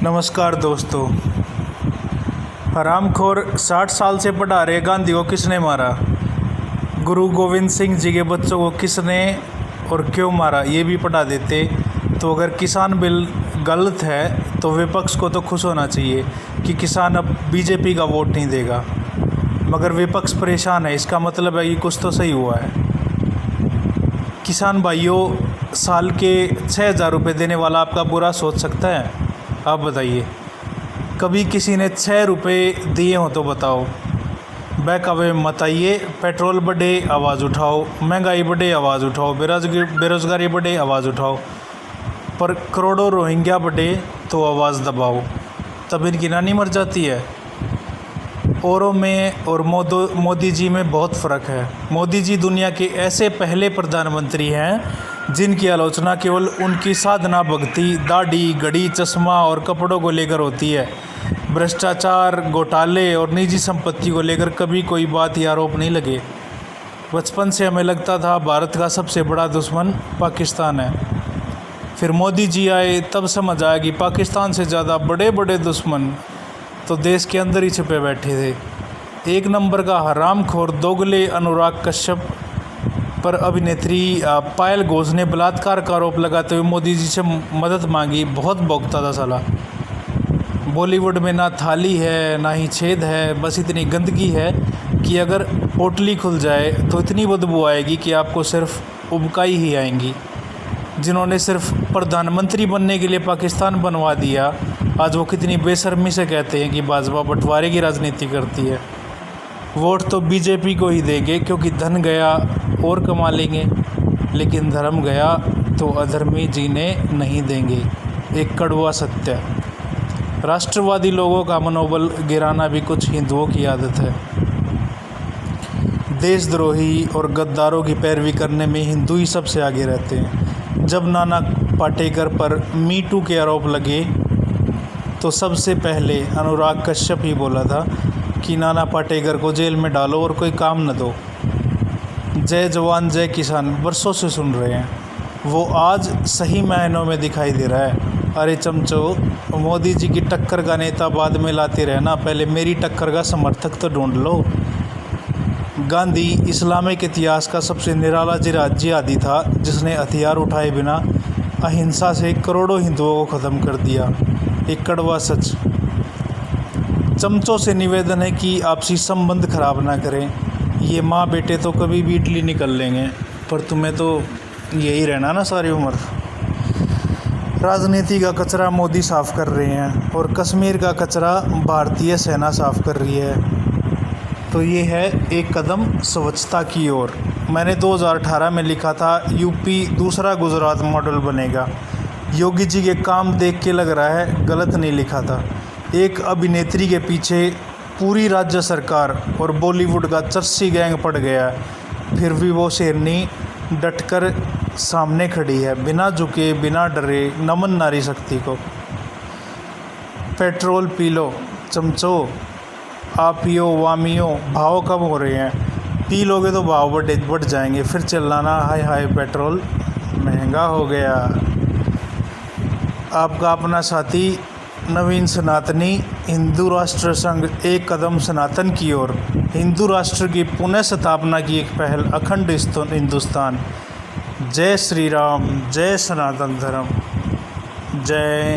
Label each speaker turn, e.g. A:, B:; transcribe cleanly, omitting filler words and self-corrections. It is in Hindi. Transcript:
A: नमस्कार दोस्तों। हरामखोर 60 साल से पढ़ा रहे गांधी को किसने मारा? गुरु गोविंद सिंह जी के बच्चों को किसने और क्यों मारा ये भी पढ़ा देते। तो अगर किसान बिल गलत है तो विपक्ष को तो खुश होना चाहिए कि किसान अब बीजेपी का वोट नहीं देगा, मगर विपक्ष परेशान है, इसका मतलब है कि कुछ तो सही हुआ है। किसान भाइयों, साल के 6,000 रुपये देने वाला आपका बुरा सोच सकता है? आप बताइए, कभी किसी ने 6 रुपये दिए हो तो बताओ। बहकावे में मत आइए। पेट्रोल बढ़े आवाज़ उठाओ, महंगाई बढ़े आवाज़ उठाओ, बेरोज़गारी बढ़े आवाज़ उठाओ, पर करोड़ों रोहिंग्या बढ़े तो आवाज़ दबाओ। तब इनकी नानी मर जाती है। औरों में और मोदी जी में बहुत फ़र्क है। मोदी जी दुनिया के ऐसे पहले प्रधानमंत्री हैं जिनकी आलोचना केवल उनकी साधना, भक्ति, दाढ़ी, घड़ी, चश्मा और कपड़ों को लेकर होती है। भ्रष्टाचार, घोटाले और निजी संपत्ति को लेकर कभी कोई बात या आरोप नहीं लगे। बचपन से हमें लगता था भारत का सबसे बड़ा दुश्मन पाकिस्तान है। फिर मोदी जी आए तब समझ आया कि पाकिस्तान से ज़्यादा बड़े बड़े दुश्मन तो देश के अंदर ही छुपे बैठे थे। एक नंबर का हरामखोर दोगले अनुराग कश्यप पर अभिनेत्री पायल घोष ने बलात्कार का आरोप लगाते हुए मोदी जी से मदद मांगी। बहुत भौंकता था साला। बॉलीवुड में ना थाली है ना ही छेद है, बस इतनी गंदगी है कि अगर पोटली खुल जाए तो इतनी बदबू आएगी कि आपको सिर्फ उबकाई ही आएंगी। जिन्होंने सिर्फ प्रधानमंत्री बनने के लिए पाकिस्तान बनवा दिया, आज वो कितनी बेशर्मी से कहते हैं कि भाजपा बंटवारे की राजनीति करती है। वोट तो बीजेपी को ही देंगे क्योंकि धन गया और कमा लेंगे, लेकिन धर्म गया तो अधर्मी जीने नहीं देंगे। एक कड़वा सत्य। राष्ट्रवादी लोगों का मनोबल गिराना भी कुछ हिंदुओं की आदत है। देशद्रोही और गद्दारों की पैरवी करने में हिंदू ही सबसे आगे रहते हैं। जब नाना पाटेकर पर मी टू के आरोप लगे तो सबसे पहले अनुराग कश्यप ही बोला था कि नाना पाटेकर को जेल में डालो और कोई काम न दो। जय जवान जय किसान बरसों से सुन रहे हैं, वो आज सही मायनों में दिखाई दे रहा है। अरे चमचो, मोदी जी की टक्कर का नेता बाद में लाते रहना, पहले मेरी टक्कर का समर्थक तो ढूंढ लो। गांधी इस्लामिक इतिहास का सबसे निराला जिहादी था जिसने हथियार उठाए बिना अहिंसा से करोड़ों हिंदुओं को ख़त्म कर दिया। एक कड़वा सच। चमचों से निवेदन है कि आपसी संबंध खराब ना करें। ये माँ बेटे तो कभी भी इटली निकल लेंगे, पर तुम्हें तो यही रहना ना सारी उम्र। राजनीति का कचरा मोदी साफ़ कर रहे हैं और कश्मीर का कचरा भारतीय सेना साफ़ कर रही है। तो ये है एक कदम स्वच्छता की ओर। मैंने 2018 में लिखा था यूपी दूसरा गुजरात मॉडल बनेगा। योगी जी के काम देख के लग रहा है गलत नहीं लिखा था। एक अभिनेत्री के पीछे पूरी राज्य सरकार और बॉलीवुड का चर्सी गैंग पड़ गया, फिर भी वो शेरनी डटकर सामने खड़ी है, बिना झुके बिना डरे। नमन नारी शक्ति को। पेट्रोल पी लो चमचो, आपियो वामियो, भाव कम हो रहे हैं। पी लोगे तो भाव बढ़ जाएंगे, फिर चिल्लाना हाय हाय पेट्रोल महंगा हो गया। आपका अपना साथी नवीन सनातनी, हिंदू राष्ट्र संघ एक कदम सनातन की ओर। हिंदू राष्ट्र की पुनः स्थापना की एक पहल अखंड हिंदुस्तान। जय श्री राम, जय सनातन धर्म, जय।